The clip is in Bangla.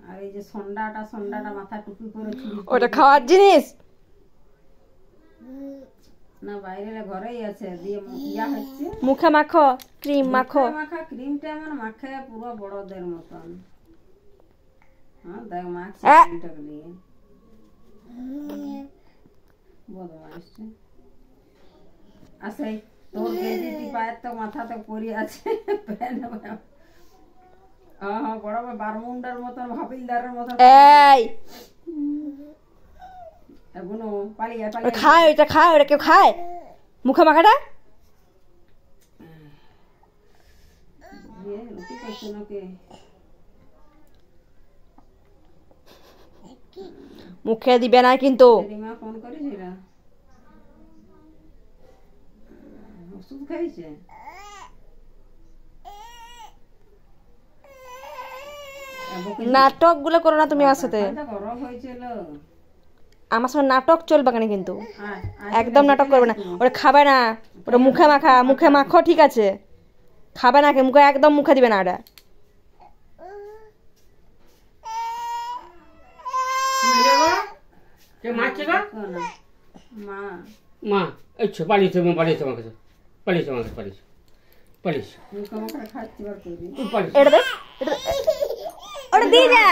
আর এই যে সন্ডাটা মাথা টুপি করে ওটা খাওয়ার জিনিস না, বাইরে ঘরেই আছে, দিয়ে ইয়া হচ্ছে মুখে মাখো, ক্রিম মাখো। মাখা ক্রিমটা আমার মাখে পুরো বড়দের মতন। হ্যাঁ দেখ মাখছি ক্রিমটাকে দিয়ে। বদমাইশ আছে তোর গেঞ্জি পায়ের তো মাথাতে পরি আছে। বড় বারমুন্ডার মতন, হাবিলদারের মতন। এই এগুলো পালিয়ে পালিয়ে খায়, ওটা খায়, ওটা কেউ খায় মুখে মাখাটা? রুটি খাইছো নাকি? মুখে দিবে না কিন্তু। মা ফোন করেছিল, ওষুধ খাইছে। নাটক গুলো করো না তুমি আমার সাথে। গরম হয়েছিল, আমার সঙ্গে নাটক চলবে কেন কিন্তু? একদম নাটক করবে না। ওটা খাবে না, ওটা মুখে মাখা, মুখে মাখো ঠিক আছে, খাবে না, মুখে একদম মুখে দিবে না ওটা। মা আচ্ছা পালিয়েছে, পালিয়েছে আমার কাছে, পালিয়েছে আমার কাছে, পালিয়েছে পালিয়েছে। ওটা দিয়ে যা।